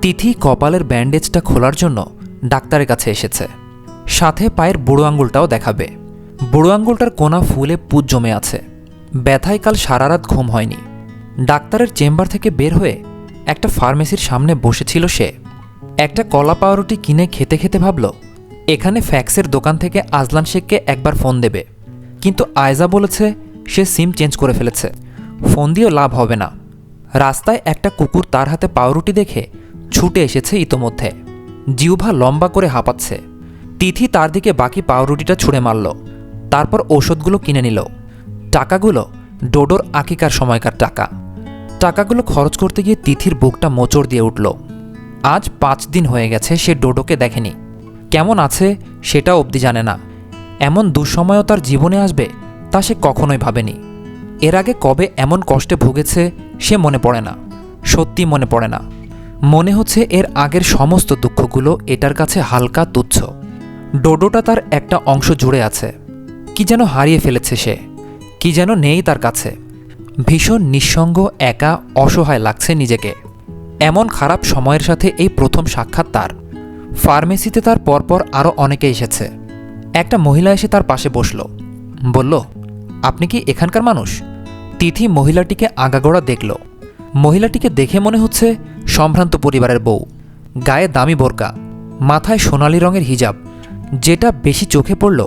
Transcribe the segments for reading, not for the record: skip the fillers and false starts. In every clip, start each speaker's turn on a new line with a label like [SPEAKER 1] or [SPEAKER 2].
[SPEAKER 1] তিথি কপালের ব্যান্ডেজটা খোলার জন্য ডাক্তারের কাছে এসেছে। সাথে পায়ের বুড়ো আঙুলটাও দেখাবে। বুড়ো আঙুলটার কোনা ফুলে পুঁজ জমে আছে। ব্যথায় কাল সারা রাত ঘুম হয়নি। ডাক্তারের চেম্বার থেকে বের হয়ে একটা ফার্মেসির সামনে বসেছিল সে। একটা কলা পাউরুটি কিনে খেতে খেতে ভাবল এখানে ফ্যাক্সের দোকান থেকে আজলান শেখকে একবার ফোন দেবে, কিন্তু আয়জা বলেছে সে সিম চেঞ্জ করে ফেলেছে, ফোন দিয়েও লাভ হবে না। রাস্তায় একটা কুকুর তার হাতে পাউরুটি দেখে ছুটে এসেছে ইতোমধ্যে। জিহ্বা লম্বা করে হাঁপাচ্ছে। তিথি তার দিকে বাকি পাউরুটিটা ছুঁড়ে মারল, তারপর ওষুধগুলো কিনে নিল। টাকাগুলো ডোডোর আকিকার সময়কার টাকা। টাকাগুলো খরচ করতে গিয়ে তিথির বুকটা মোচড় দিয়ে উঠল। আজ 5 দিন হয়ে গেছে সে ডোডোকে দেখেনি। কেমন আছে সেটাও অবধি জানে না। এমন দুঃসময়ও তার জীবনে আসবে তা সে কখনোই ভাবেনি। এর আগে কবে এমন কষ্টে ভুগেছে সে মনে পড়ে না, সত্যি মনে পড়ে না। মনে হচ্ছে এর আগের সমস্ত দুঃখগুলো এটার কাছে হালকা তুচ্ছ। ডোডোটা তার একটা অংশ জুড়ে আছে। কি যেন হারিয়ে ফেলেছে সে, কি যেন নেই তার কাছে। ভীষণ নিঃসঙ্গ, একা, অসহায় লাগছে নিজেকে। এমন খারাপ সময়ের সাথে এই প্রথম সাক্ষাৎ তার। ফার্মেসিতে তার পরপর আরও অনেকে এসেছে। একটা মহিলা এসে তার পাশে বসল, বলল, আপনি কি এখানকার মানুষ? তিথি মহিলাটিকে আগাগোড়া দেখল। মহিলাটিকে দেখে মনে হচ্ছে সম্ভ্রান্ত পরিবারের বউ। গায়ে দামি বোরকা, মাথায় সোনালি রঙের হিজাব। যেটা বেশি চোখে পড়ল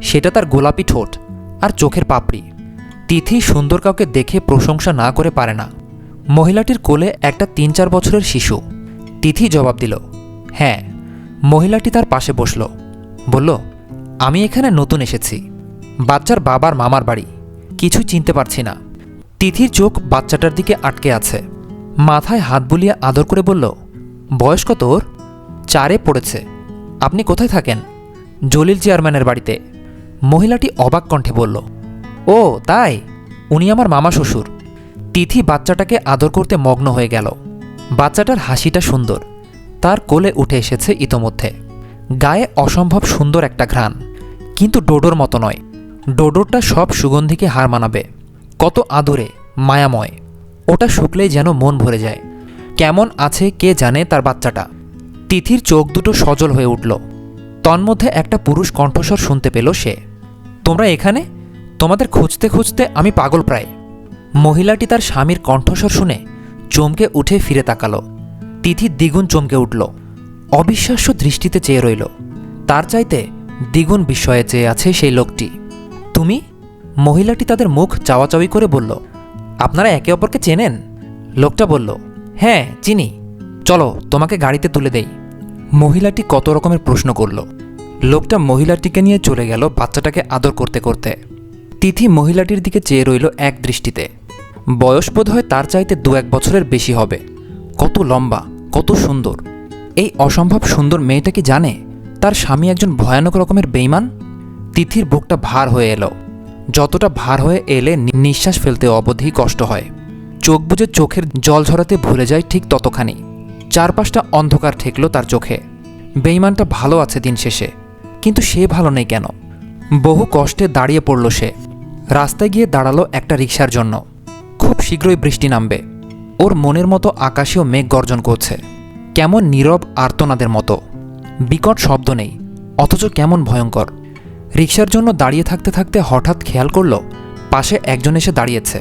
[SPEAKER 1] সেটা তার গোলাপি ঠোঁট আর চোখের পাপড়ি। তিথি সুন্দর কাউকে দেখে প্রশংসা না করে পারে না। মহিলাটির কোলে একটা 3-4 বছরের শিশু। তিথি জবাব দিল, হ্যাঁ। মহিলাটি তার পাশে বসল, বলল, আমি এখানে নতুন এসেছি, বাচ্চার বাবার মামার বাড়ি, কিছু চিনতে পারছি না। তিথির চোখ বাচ্চাটার দিকে আটকে আছে। মাথায় হাত বুলিয়ে আদর করে বলল, বয়স কত ওর? 4-এ পড়েছে। আপনি কোথায় থাকেন? জলিল চেয়ারম্যানের বাড়িতে। মহিলাটি অবাক কণ্ঠে বলল, ও তাই, উনি আমার মামা শ্বশুর। তিথি বাচ্চাটাকে আদর করতে মগ্ন হয়ে গেল। বাচ্চাটার হাসিটা সুন্দর, তার কোলে উঠে এসেছে ইতোমধ্যে। গায়ে অসম্ভব সুন্দর একটা ঘ্রাণ, কিন্তু ডোডোর মতো নয়। ডোডোরটা সব সুগন্ধিকে হার মানাবে। কত আদরে, মায়াময়। ওটা শুকলেই যেন মন ভরে যায়। কেমন আছে কে জানে তার বাচ্চাটা। তিথির চোখ দুটো সজল হয়ে উঠল। তন্মধ্যে একটা পুরুষ কণ্ঠস্বর শুনতে পেল সে, তোমরা এখানে? তোমাদের খুঁজতে খুঁজতে আমি পাগল প্রায়। মহিলাটি তার স্বামীর কণ্ঠস্বর শুনে চমকে উঠে ফিরে তাকালো। তিথি দ্বিগুণ চমকে উঠল। অবিশ্বাস্য দৃষ্টিতে চেয়ে রইল। তার চাইতে দ্বিগুণ বিস্ময়ে চেয়ে আছে সেই লোকটি। তুমি? মহিলাটি তাদের মুখ চাওয়াচাওয়ি করে বলল, আপনারা একে অপরকে চেনেন? লোকটা বলল, হ্যাঁ চিনি, চলো তোমাকে গাড়িতে তুলে দেই। মহিলাটি কত রকমের প্রশ্ন করল। লোকটা মহিলাটিকে নিয়ে চলে গেল বাচ্চাটাকে আদর করতে করতে। তিথি মহিলাটির দিকে চেয়ে রইল এক দৃষ্টিতে। বয়স বোধ হয় তার চাইতে 2-1 বছরের বেশি হবে। কত লম্বা, কত সুন্দর। এই অসম্ভব সুন্দর মেয়েটা কি জানে তার স্বামী একজন ভয়ানক রকমের বেঈমান? তিথির বুকটা ভার হয়ে এলো। যতটা ভার হয়ে এলে নিঃশ্বাস ফেলতে অবধি কষ্ট হয়। চোখ বুজে চোখের জল ঝরাতে ভুলে যায় ঠিক ততখানি। চারপাশটা অন্ধকার ঠেকল তার চোখে। বেঈমানটা ভালো আছে দিন শেষে, কিন্তু সে ভালো নেই কেন? বহু কষ্টে দাঁড়িয়ে পড়ল সে। রাস্তায় গিয়ে দাঁড়ালো একটা রিকশার জন্য। খুব শীঘ্রই বৃষ্টি নামবে। ওর মনের মতো আকাশেও মেঘ গর্জন করছে, কেমন নীরব আর্তনাদের মতো। বিকট শব্দ নেই, অথচ কেমন ভয়ঙ্কর। রিকশার জন্য দাঁড়িয়ে থাকতে থাকতে হঠাৎ খেয়াল করল পাশে একজন এসে দাঁড়িয়েছে।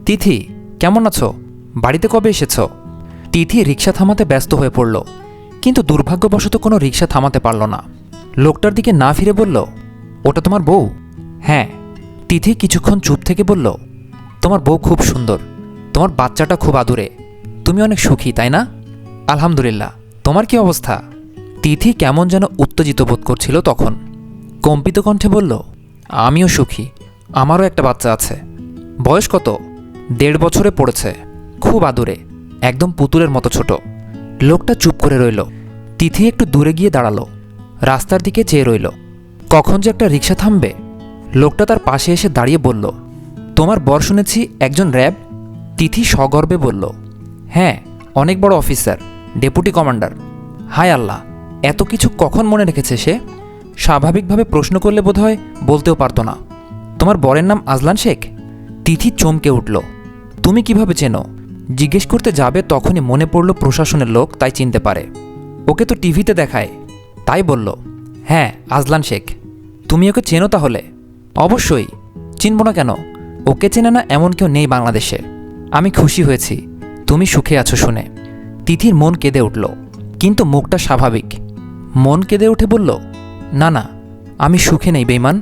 [SPEAKER 1] তিথি, কেমন আছো? বাড়িতে কবে এসেছ? তিথি রিকশা থামাতে ব্যস্ত হয়ে পড়ল, কিন্তু দুর্ভাগ্যবশত কোনো রিকশা থামাতে পারল না। লোকটার দিকে না ফিরে বলল, ওটা তোমার বউ? হ্যাঁ। তিথি কিছুক্ষণ চুপ থেকে বলল, তোমার বউ খুব সুন্দর, তোমার বাচ্চাটা খুব আদুরে, তুমি অনেক সুখী তাই না? আলহামদুলিল্লাহ। তোমার কি অবস্থা? তিথি কেমন যেন উত্তেজিত বোধ করছিল তখন। কম্পিত কণ্ঠে বলল, আমিও সুখী, আমারও একটা বাচ্চা আছে। বয়স কত? 1.5 বছরে পড়েছে, খুব আদুরে, একদম পুতুলের মতো ছোট। লোকটা চুপ করে রইল। তিথি একটু দূরে গিয়ে দাঁড়ালো, রাস্তার দিকে চেয়ে রইল। কখন যে একটা রিকশা থামবে। লোকটা তার পাশে এসে দাঁড়িয়ে বলল, তোমার বর শুনেছি একজন র্যাব? তিথি সগর্বে বলল, হ্যাঁ, অনেক বড় অফিসার, ডেপুটি কমান্ডার। হায় আল্লাহ, এত কিছু কখন মনে রেখেছে সে? স্বাভাবিকভাবে প্রশ্ন করলে বোধহয় বলতেও পারত না। তোমার বরের নাম আজলান শেখ? তিথি চমকে উঠল। তুমি কিভাবে চেনো? জিজ্ঞেস করতে যাবে তখনই মনে পড়ল প্রশাসনের লোক, তাই চিনতে পারে। ওকে তো টিভিতে দেখায়, তাই বলল, হ্যাঁ আজলান শেখ। তুমি ওকে চেনো তাহলে? অবশ্যই, চিনব না কেন? ওকে চেনে না এমন কেউ নেই বাংলাদেশে। আমি খুশি হয়েছি তুমি সুখে আছো শুনে। তিথির মন কেঁদে উঠল, কিন্তু মুখটা স্বাভাবিক। মন কেঁদে উঠে বলল, না না, আমি সুখে নেই বেঈমান,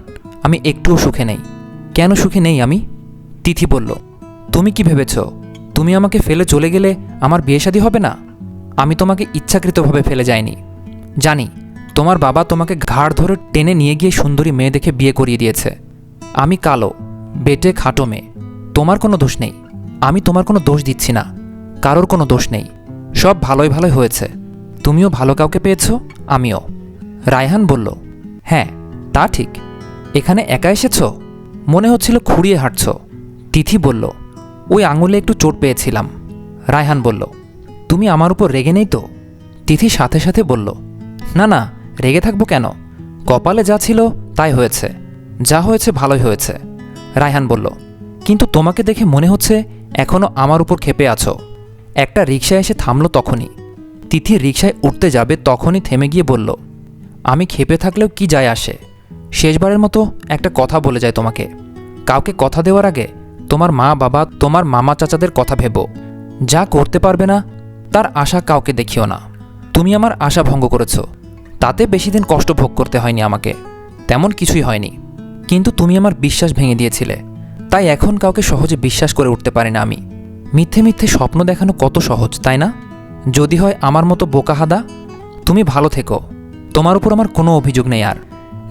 [SPEAKER 1] আমি একটুও সুখে নেই। কেন সুখে নেই আমি? তিথি বলল, তুমি কি ভেবেছ তুমি আমাকে ফেলে চলে গেলে আমার বিয়ে শাদী হবে না? আমি তোমাকে ইচ্ছাকৃতভাবে ফেলে যাইনি। জানি তোমার বাবা তোমাকে ঘাড় ধরে টেনে নিয়ে গিয়ে সুন্দরী মেয়ে দেখে বিয়ে করিয়ে দিয়েছে। আমি কালো, বেটে খাটো মেয়ে, তোমার কোনো দোষ নেই। আমি তোমার কোনো দোষ দিচ্ছি না, কারোর কোনো দোষ নেই। সব ভালোই ভালোই হয়েছে। তুমিও ভালো কাউকে পেয়েছ, আমিও। রায়হান বলল, হ্যাঁ তা ঠিক। এখানে একা এসেছ? মনে হচ্ছিল খুঁড়িয়ে হাঁটছ। তিথি বলল, ওই আঙুলে একটু চোট পেয়েছিলাম। রায়হান বলল, তুমি আমার উপর রেগে নেই তো? তিথি সাথে সাথে বলল, না না, রেগে থাকবো কেন? কপালে যা ছিল তাই হয়েছে, যা হয়েছে ভালোই হয়েছে। রায়হান বলল, কিন্তু তোমাকে দেখে মনে হচ্ছে এখনও আমার উপর ক্ষেপে আছো। একটা রিকশা এসে থামল তখনই। তিথি রিকশায় উঠতে যাবে তখনই থেমে গিয়ে বলল, আমি ক্ষেপে থাকলেও কি যায় আসে? শেষবারের মতো একটা কথা বলে যায় তোমাকে। কাউকে কথা দেওয়ার আগে তোমার মা বাবা, তোমার মামা চাচাদের কথা ভেবো। যা করতে পারবে না তার আশা কাউকে দেখিও না। তুমি আমার আশা ভঙ্গ করেছ, তাতে বেশি দিন কষ্ট ভোগ করতে হয়নি আমাকে, তেমন কিছুই হয়নি। কিন্তু তুমি আমার বিশ্বাস ভেঙে দিয়েছিলে, তাই এখন কাউকে সহজে বিশ্বাস করে উঠতে পারি না আমি। মিথ্যে মিথ্যে স্বপ্ন দেখানো কত সহজ, তাই না? যদি হয় আমার মতো বোকাহাদা। তুমি ভালো থেকো, তোমার উপর আমার কোনো অভিযোগ নেই আর।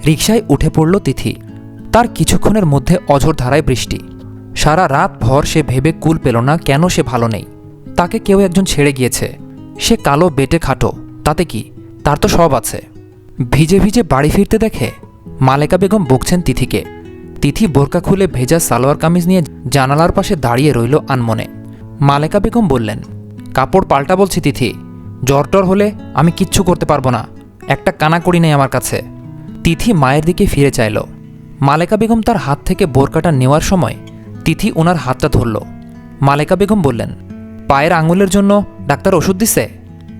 [SPEAKER 1] রিকশায় উঠে পড়ল তিথি। তার কিছুক্ষণের মধ্যে অঝোর ধারায় বৃষ্টি। সারা রাত ভর সে ভেবে কুল পেল না কেন সে ভালো নেই। তাকে কেউ একজন ছেড়ে গিয়েছে। সে কালো, বেটে খাটো, তাতে কি? তার তো সব আছে। ভিজে ভিজে বাড়ি ফিরতে দেখে মালেকা বেগম বকছেন তিথিকে। তিথি বোরকা খুলে ভেজা সালোয়ার কামিজ নিয়ে জানালার পাশে দাঁড়িয়ে রইল আনমনে। মালেকা বেগম বললেন, কাপড় পাল্টা বলছি তিথি, জ্বর হলে আমি কিচ্ছু করতে পারবো না, একটা কানাকড়ি নেই আমার কাছে। তিথি মায়ের দিকে ফিরে চাইল। মালেকা বেগম তার হাত থেকে বোরকাটা নেওয়ার সময় তিথি ওনার হাতটা ধরল। মালেকা বেগম বললেন, পায়ের আঙুলের জন্য ডাক্তার ওষুধ দিছে?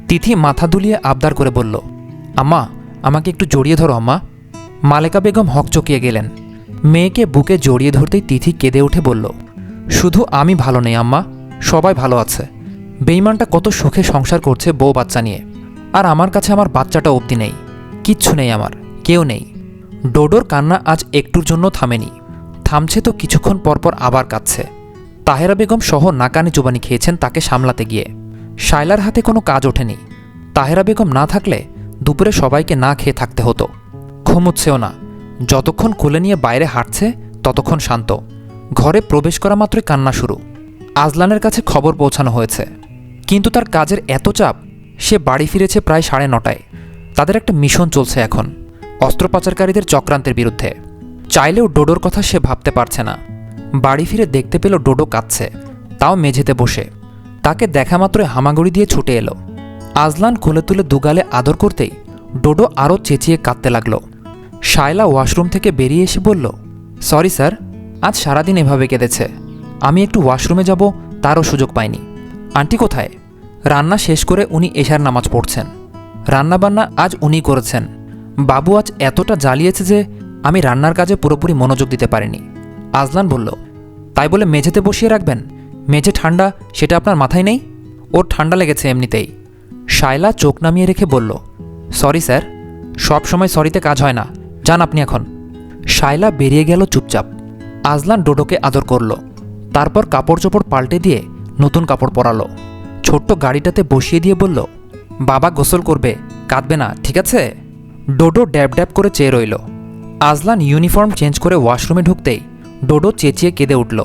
[SPEAKER 1] তিথি মাথা দুলিয়ে আবদার করে বলল, আম্মা আমাকে একটু জড়িয়ে ধরো আম্মা। মালেকা বেগম হকচকিয়ে গেলেন। মেয়েকে বুকে জড়িয়ে ধরতেই তিথি কেঁদে উঠে বলল, শুধু আমি ভালো নেই আম্মা, সবাই ভালো আছে। বেঈমানটা কত সুখে সংসার করছে বউ বাচ্চা নিয়ে, আর আমার কাছে আমার বাচ্চাটা অবধি নেই। কিচ্ছু নেই আমার, কেউ নেই। ডোডোর কান্না আজ একটুর জন্য থামেনি, থামছে তো কিছুক্ষণ পরপর আবার কাঁদছে। তাহেরা বেগম সহ নাকানি চুবানি খেয়েছেন তাকে সামলাতে গিয়ে। শায়লার হাতে কোনো কাজ ওঠেনি। তাহেরা বেগম না থাকলে দুপুরে সবাইকে না খেয়ে থাকতে হতো। ঘুমোচ্ছেও না। যতক্ষণ কোলে নিয়ে বাইরে হাঁটছে ততক্ষণ শান্ত। ঘরে প্রবেশ করা মাত্রই কান্না শুরু। আজলানের কাছে খবর পৌঁছানো হয়েছে, কিন্তু তার কাজের এত চাপ, সে বাড়ি ফিরেছে প্রায় 9:30টায়। তাদের একটা মিশন চলছে এখন, অস্ত্র পাচারকারীদের চক্রান্তের বিরুদ্ধে। চাইলেও ডোডোর কথা সে ভাবতে পারছে না। বাড়ি ফিরে দেখতে পেল ডোডো কাঁদছে, তাও মেঝেতে বসে। তাকে দেখা মাত্রই হামাগুড়ি দিয়ে ছুটে এলো। আজলান কোলে তুলে দুগালে আদর করতেই ডোডো আরও চেঁচিয়ে কাঁদতে লাগল। শায়লা ওয়াশরুম থেকে বেরিয়ে এসে বলল, সরি স্যার, আজ সারাদিন এভাবে কেঁদেছে। আমি একটু ওয়াশরুমে যাব তারও সুযোগ পাইনি। আন্টি কোথায়? রান্না শেষ করে উনি এশার নামাজ পড়ছেন। রান্নাবান্না আজ উনি করেছেন। বাবু আজ এতটা জ্বালিয়েছে যে আমি রান্নার কাজে পুরোপুরি মনোযোগ দিতে পারিনি। আজলান বলল, তাই বলে মেঝেতে বসিয়ে রাখবেন? মেঝে ঠান্ডা সেটা আপনার মাথায় নেই? ওর ঠান্ডা লেগেছে এমনিতেই। শায়লা চোখ নামিয়ে রেখে বলল, সরি স্যার, সব সময় সরিতে কাজ হয় না, যান আপনি এখন। শায়লা বেরিয়ে গেল চুপচাপ। আজলান ডোডোকে আদর করল, তারপর কাপড় চোপড় পাল্টে দিয়ে নতুন কাপড় পরালো। ছোট্ট গাড়িটাতে বসিয়ে দিয়ে বলল, বাবা গোসল করবে, কাঁদবে না, ঠিক আছে? ডোডো ড্যাব ড্যাব করে চেয়ে রইল। আজলান ইউনিফর্ম চেঞ্জ করে ওয়াশরুমে ঢুকতেই ডোডো চেঁচিয়ে কেঁদে উঠল।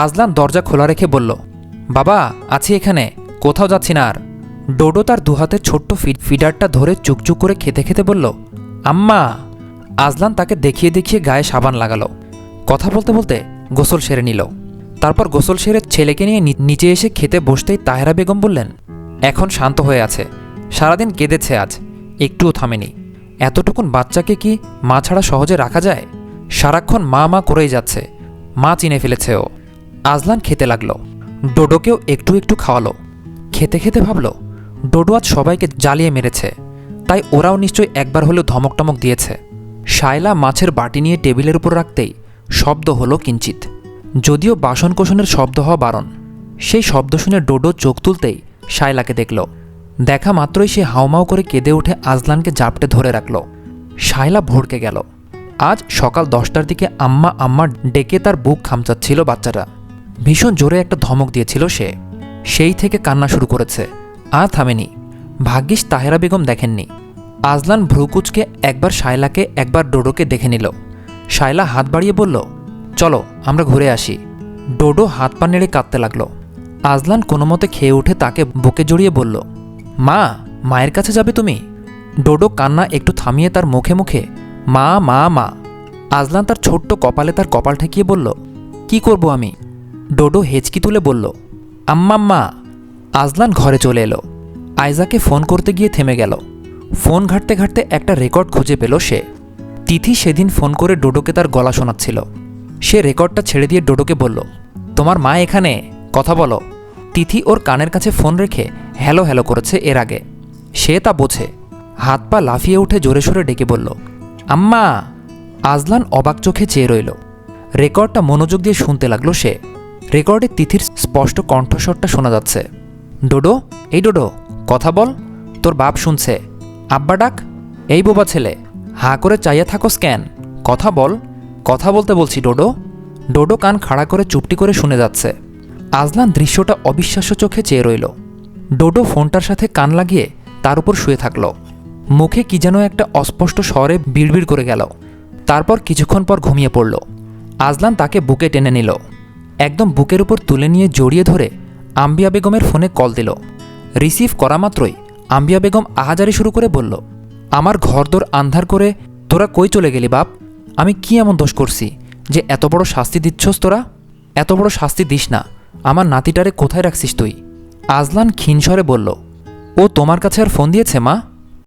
[SPEAKER 1] আজলান দরজা খোলা রেখে বলল, বাবা আছি এখানে, কোথাও যাচ্ছি না আর। ডোডো তার দুহাতে ছোট্ট ফিডারটা ধরে চুকচুক করে খেতে খেতে বলল, আম্মা। আজলান তাকে দেখিয়ে দেখিয়ে গায়ে সাবান লাগালো। কথা বলতে বলতে গোসল সেরে নিল। তারপর গোসল সেরে ছেলেকে নিয়ে নিচে এসে খেতে বসতেই তাহেরা বেগম বললেন, এখন শান্ত হয়ে আছে, সারাদিন কেঁদেছে আজ, একটুও থামেনি। এতটুকুন বাচ্চাকে কি মা ছাড়া সহজে রাখা যায়? সারাক্ষণ মা মা করেই যাচ্ছে, মা চিনে ফেলেছে ও। আজলান খেতে লাগলো। ডোডোকেও একটু একটু খাওয়ালো। খেতে খেতে ভাবল ডোডো আজ সবাইকে জ্বালিয়ে মেরেছে, তাই ওরাও নিশ্চয়ই একবার হলেও ধমক টমক দিয়েছে। শায়লা মাছের বাটি নিয়ে টেবিলের উপর রাখতেই শব্দ হলো কিঞ্চিত, যদিও বাসনকোসনের শব্দ হওয়া বারণ। সেই শব্দ শুনে ডোডো চোখ তুলতেই শায়লাকে দেখল। দেখা মাত্রই সে হাউমাউ করে কেঁদে উঠে আজলানকে জাপটে ধরে রাখল। শায়লা ভড়কে গেল। আজ সকাল 10টার দিকে আম্মা আম্মা ডেকে তার বুক খামচাচ্ছিল বাচ্চাটা। ভীষণ জোরে একটা ধমক দিয়েছিল সে। সেই থেকে কান্না শুরু করেছে, আর থামেনি। ভাগ্যিস তাহেরা বেগম দেখেননি। আজলান ভ্রুকুচকে একবার শায়লাকে একবার ডোডোকে দেখে নিল। শায়লা হাত বাড়িয়ে বলল, চলো আমরা ঘুরে আসি। ডোডো হাত পা নেড়ে কাঁদতে লাগলো। আজলান কোনো মতে খেয়ে উঠে তাকে বুকে জড়িয়ে বলল, মা, মায়ের কাছে যাবে তুমি? ডোডো কান্না একটু থামিয়ে তার মুখে মুখে মা মা মা। আজলান তার ছোট্ট কপালে তার কপাল ঠেকিয়ে বলল, কি করব আমি? ডোডো হেঁচকি তুলে বলল, আম্মাম্মা। আজলান ঘরে চলে এলো। আয়জাকে ফোন করতে গিয়ে থেমে গেল। ফোন ঘাঁটতে ঘাঁটতে একটা রেকর্ড খুঁজে পেল সে। তিথি সেদিন ফোন করে ডোডোকে তার গলা শোনাচ্ছিল। সে রেকর্ডটা ছেড়ে দিয়ে ডোডোকে বলল, তোমার মা এখানে, কথা বলো। তিথি ওর কানের কাছে ফোন রেখে হ্যালো হ্যালো করেছে এর আগে। সে তা বোঝে। হাত পা লাফিয়ে উঠে জোরে সোরে ডেকে বলল, আম্মা। আজলান অবাক চোখে চেয়ে রইল। রেকর্ডটা মনোযোগ দিয়ে শুনতে লাগলো সে। রেকর্ডে তিথির স্পষ্ট কণ্ঠস্বরটা শোনা যাচ্ছে, ডোডো, এই ডোডো, কথা বল, তোর বাপ শুনছে। আব্বা ডাক। এই বোবা ছেলে, হাঁ করে চাইয়া থাকো স্ক্যান, কথা বল। কথা বলতে বলছি ডোডো। ডোডো কান খাড়া করে চুপটি করে শুনে যাচ্ছে। আজলান দৃশ্যটা অবিশ্বাস্য চোখে চেয়ে রইল। ডোডো ফোনটার সাথে কান লাগিয়ে তার উপর শুয়ে থাকল। মুখে কি যেন একটা অস্পষ্ট স্বরে বিড়বিড় করে গেল। তারপর কিছুক্ষণ পর ঘুমিয়ে পড়ল। আজলান তাকে বুকে টেনে নিল। একদম বুকের উপর তুলে নিয়ে জড়িয়ে ধরে আম্বিয়া বেগমের ফোনে কল দিল। রিসিভ করা মাত্রই আম্বিয়া বেগম আহাজারি শুরু করে বলল, আমার ঘরদোর আন্ধার করে তোরা কই চলে গেলি বাপ? আমি কি এমন দোষ করছি যে এত বড় শাস্তি দিচ্ছস তোরা? এত বড় শাস্তি দিস না। আমার নাতিটারে কোথায় রাখছিস তুই? আজলান ক্ষীণ স্বরে বলল, ও তোমার কাছে আর ফোন দিয়েছে মা?